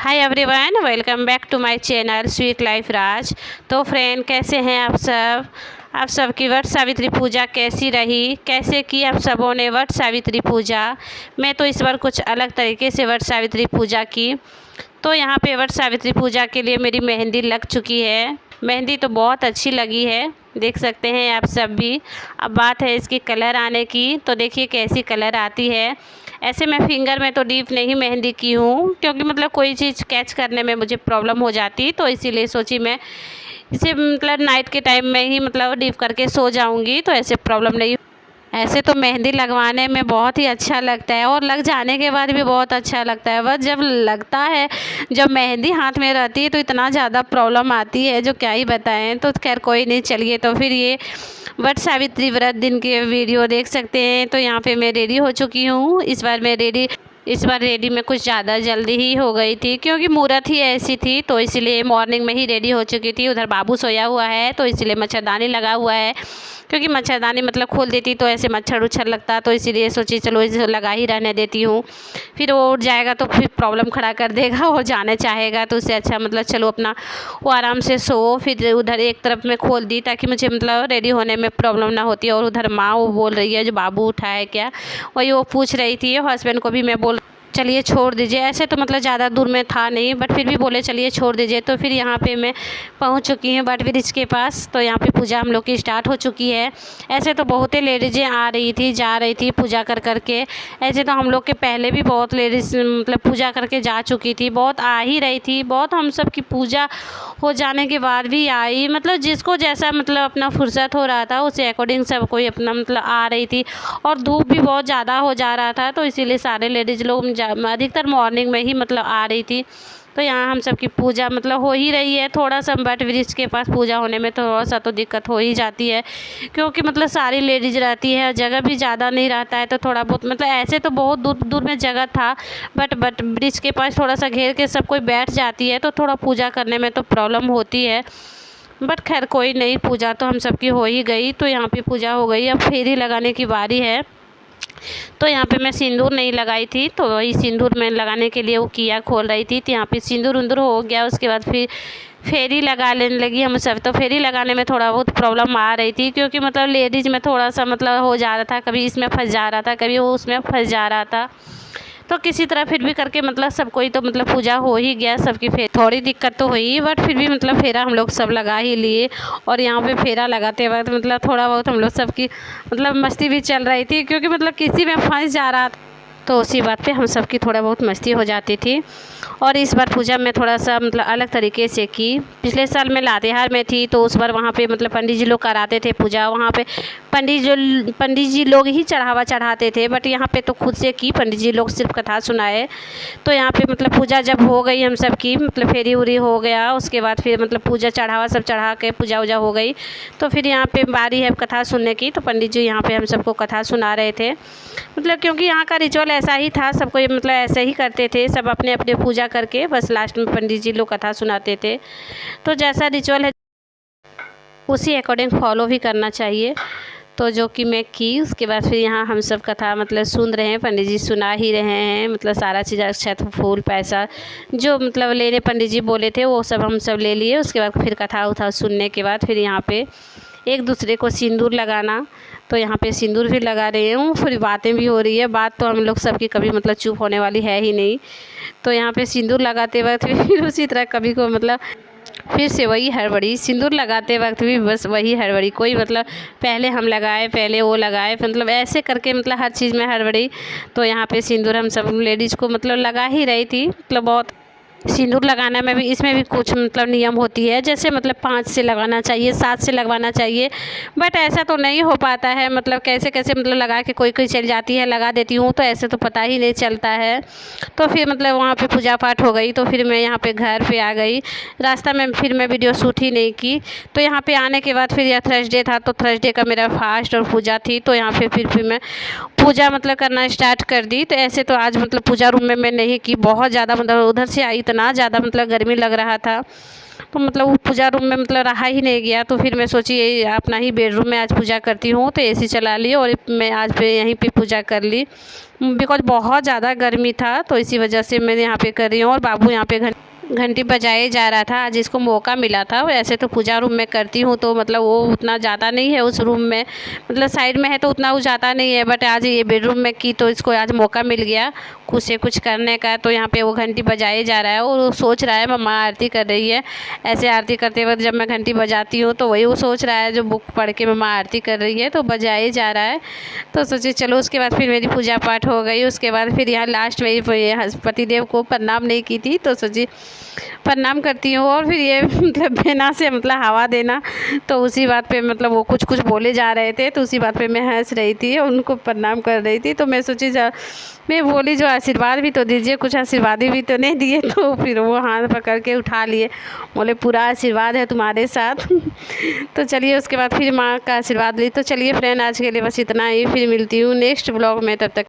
Hi everyone, welcome back to my channel sweet life Raj. तो friend, कैसे हैं आप सब? आप सबकी वट सावित्री पूजा कैसी रही? कैसे की आप सबों ने वट सावित्री पूजा? मैं तो इस बार कुछ अलग तरीके से वट सावित्री पूजा की। तो यहाँ पे वट सावित्री पूजा के लिए मेरी मेहंदी लग चुकी है। मेहंदी तो बहुत अच्छी लगी है, देख सकते हैं आप सब भी। अब बात है इसकी कलर आने की, तो देखिए कैसी कलर आती है। ऐसे मैं फिंगर में तो डीप नहीं मेहंदी की हूँ, क्योंकि मतलब कोई चीज़ कैच करने में मुझे प्रॉब्लम हो जाती, तो इसीलिए सोची मैं इसे मतलब नाइट के टाइम में ही मतलब डीप करके सो जाऊँगी, तो ऐसे प्रॉब्लम नहीं। ऐसे तो मेहंदी लगवाने में बहुत ही अच्छा लगता है और लग जाने के बाद भी बहुत अच्छा लगता है, बस जब लगता है, जब मेहंदी हाथ में रहती है तो इतना ज़्यादा प्रॉब्लम आती है जो क्या ही बताएं। तो खैर कोई नहीं, चलिए तो फिर ये वट सावित्री व्रत दिन के वीडियो देख सकते हैं। तो यहाँ पे मैं रेडी हो चुकी हूँ। इस बार रेडी में कुछ ज़्यादा जल्दी ही हो गई थी, क्योंकि मुहूर्त ही ऐसी थी, तो इसलिए मॉर्निंग में ही रेडी हो चुकी थी। उधर बाबू सोया हुआ है, तो इसलिए मच्छरदानी लगा हुआ है, क्योंकि मच्छरदानी मतलब खोल देती तो ऐसे मच्छर उच्छर लगता, तो इसीलिए सोची चलो इसे लगा ही रहने देती हूँ। फिर वो उठ जाएगा तो फिर प्रॉब्लम खड़ा कर देगा और जाने चाहेगा, तो उससे अच्छा मतलब चलो अपना वो आराम से सो। फिर उधर एक तरफ में खोल दी ताकि मुझे मतलब रेडी होने में प्रॉब्लम ना होती। और उधर माँ वो बोल रही है जो बाबू उठा है क्या, वही वो पूछ रही थी। हस्बैंड को भी मैं बोल चलिए छोड़ दीजिए, ऐसे तो मतलब ज़्यादा दूर में था नहीं, बट फिर भी बोले चलिए छोड़ दीजिए। तो फिर यहाँ पे मैं पहुँच चुकी हूँ बट ब्रिज के पास। तो यहाँ पे पूजा हम लोग की स्टार्ट हो चुकी है। ऐसे तो बहुत ही लेडीज़ें आ रही थी जा रही थी पूजा कर करके। ऐसे तो हम लोग के पहले भी बहुत लेडीज़ मतलब पूजा करके जा चुकी थी, बहुत आ ही रही थी, बहुत हम सब की पूजा हो जाने के बाद भी आई। मतलब जिसको जैसा मतलब अपना फुर्सत हो रहा था उसी अकॉर्डिंग सब कोई अपना मतलब आ रही थी। और धूप भी बहुत ज़्यादा हो जा रहा था, तो इसीलिए सारे लेडीज़ लोग अधिकतर मॉर्निंग में ही मतलब आ रही थी। तो यहाँ हम सब की पूजा मतलब हो ही रही है। थोड़ा सा बट ब्रिज के पास पूजा होने में थोड़ा सा तो दिक्कत हो ही जाती है, क्योंकि मतलब सारी लेडीज़ रहती है, जगह भी ज़्यादा नहीं रहता है, तो थोड़ा बहुत मतलब ऐसे तो बहुत दूर दूर में जगह था, बट ब्रिज के पास थोड़ा सा घेर के सब कोई बैठ जाती है, तो थोड़ा पूजा करने में तो प्रॉब्लम होती है। बट खैर कोई नहीं, पूजा तो हम सबकी हो ही गई। तो यहाँ पे पूजा हो गई, अब फेरी लगाने की बारी है। तो यहाँ पे मैं सिंदूर नहीं लगाई थी, तो वही सिंदूर मैं लगाने के लिए वो किया खोल रही थी। तो यहाँ पे सिंदूर उंदूर हो गया, उसके बाद फिर फेरी लगा लेने लगी हम सब। तो फेरी लगाने में थोड़ा बहुत प्रॉब्लम आ रही थी, क्योंकि मतलब लेडीज़ में थोड़ा सा मतलब हो जा रहा था, कभी इसमें फंस जा रहा था, कभी वो उसमें फंस जा रहा था। तो किसी तरह फिर भी करके मतलब सब कोई तो मतलब पूजा हो ही गया सबकी। फेर थोड़ी दिक्कत तो हुई, बट फिर भी मतलब फेरा हम लोग सब लगा ही लिए। और यहाँ पे फेरा लगाते वक्त मतलब थोड़ा बहुत हम लोग सबकी मतलब मस्ती भी चल रही थी, क्योंकि मतलब किसी में फंस जा रहा था, तो उसी बात पे हम सबकी थोड़ा बहुत मस्ती हो जाती थी। और इस बार पूजा में थोड़ा सा मतलब अलग तरीके से की। पिछले साल मैं लातेहार में थी, तो उस बार वहाँ पे मतलब पंडित जी लोग कराते थे पूजा। वहाँ पे पंडित जी लोग ही चढ़ावा चढ़ाते थे, बट यहाँ पे तो खुद से की, पंडित जी लोग सिर्फ कथा सुनाए। तो यहाँ पे मतलब पूजा जब हो गई हम सब की, मतलब फेरी उरी हो गया, उसके बाद फिर मतलब पूजा चढ़ावा सब चढ़ा के पूजा वूजा हो गई। तो फिर यहाँ पे बारी है कथा सुनने की, तो पंडित जी यहाँ पे हम सबको कथा सुना रहे थे। मतलब क्योंकि यहाँ का रिचुअल ऐसा ही था, सबको मतलब ऐसे ही करते थे, सब अपने अपने पूजा करके बस लास्ट में पंडित जी लोग कथा सुनाते थे। तो जैसा रिचुअल है उसी अकॉर्डिंग फॉलो भी करना चाहिए, तो जो कि मैं की। उसके बाद फिर यहाँ हम सब कथा मतलब सुन रहे हैं, पंडित जी सुना ही रहे हैं, मतलब सारा चीज़ अक्षत फूल पैसा जो मतलब लेने पंडित जी बोले थे वो सब हम सब ले लिए। उसके बाद फिर कथा उथा सुनने के बाद फिर यहाँ पे एक दूसरे को सिंदूर लगाना, तो यहाँ पे सिंदूर भी लगा रही हूँ, फिर बातें भी हो रही है। बात तो हम लोग सबकी कभी मतलब चुप होने वाली है ही नहीं। तो यहाँ पे सिंदूर लगाते वक्त फिर उसी तरह कभी को मतलब फिर से वही हड़बड़ी, सिंदूर लगाते वक्त भी बस वही हड़बड़ी, कोई मतलब पहले हम लगाए पहले वो लगाए, मतलब ऐसे करके मतलब हर चीज़ में हड़बड़ी। तो यहाँ पे सिंदूर हम सब लेडीज़ को मतलब लगा ही रही थी। मतलब बहुत सिंदूर लगाने में भी इसमें भी कुछ मतलब नियम होती है, जैसे मतलब 5 से लगाना चाहिए, 7 से लगवाना चाहिए, बट ऐसा तो नहीं हो पाता है। मतलब कैसे कैसे मतलब लगा के कोई कोई चल जाती है, लगा देती हूँ, तो ऐसे तो पता ही नहीं चलता है। तो फिर मतलब वहाँ पे पूजा पाठ हो गई, तो फिर मैं यहाँ पे घर पे आ गई। रास्ता में फिर मैं वीडियो शूट ही नहीं की। तो यहाँ पे आने के बाद फिर यह थर्सडे था, तो थर्सडे का मेरा फास्ट और पूजा थी। तो यहाँ पे फिर मैं पूजा मतलब करना स्टार्ट कर दी। तो ऐसे तो आज मतलब पूजा रूम में मैं नहीं की, बहुत ज़्यादा मतलब उधर से आई, इतना ज़्यादा मतलब गर्मी लग रहा था, तो मतलब वो पूजा रूम में मतलब रहा ही नहीं गया। तो फिर मैं सोची अपना ही बेडरूम में आज पूजा करती हूँ, तो एसी चला ली और मैं आज पे यहीं पे पूजा कर ली, बिकॉज बहुत ज़्यादा गर्मी था, तो इसी वजह से मैं यहाँ पे कर रही हूँ। और बाबू यहाँ पे घंटी बजाए जा रहा था, आज इसको मौका मिला था। वैसे तो पूजा रूम में करती हूँ तो मतलब वो उतना ज़्यादा नहीं है उस रूम में, मतलब साइड में है तो उतना वो ज़्यादा नहीं है, बट आज ये बेडरूम में की तो इसको आज मौका मिल गया कुछ से कुछ करने का। तो यहाँ पे वो घंटी बजाए जा रहा है और वो सोच रहा है मम्मा आरती कर रही है। ऐसे आरती करते वक्त जब मैं घंटी बजाती हूँ तो वही वो सोच रहा है जो बुक पढ़ के मम्मा आरती कर रही है, तो बजाए जा रहा है। तो सोचिए चलो, उसके बाद फिर मेरी पूजा पाठ हो गई। उसके बाद फिर यहाँ लास्ट में पतिदेव को प्रणाम नहीं की थी, तो सोचिए प्रणाम करती हूँ। और फिर ये मतलब बिना से मतलब हवा देना, तो उसी बात पे मतलब वो कुछ कुछ बोले जा रहे थे, तो उसी बात पे मैं हंस रही थी, उनको प्रणाम कर रही थी। तो मैं सोची मैं बोली जो आशीर्वाद भी तो दीजिए, कुछ आशीर्वाद भी तो नहीं दिए। तो फिर वो हाथ पकड़ के उठा लिए, बोले पूरा आशीर्वाद है तुम्हारे साथ। तो चलिए, उसके बाद फिर माँ का आशीर्वाद ली। तो चलिए फ्रेंड, आज के लिए बस इतना ही, फिर मिलती हूँ नेक्स्ट ब्लॉग में, तब तक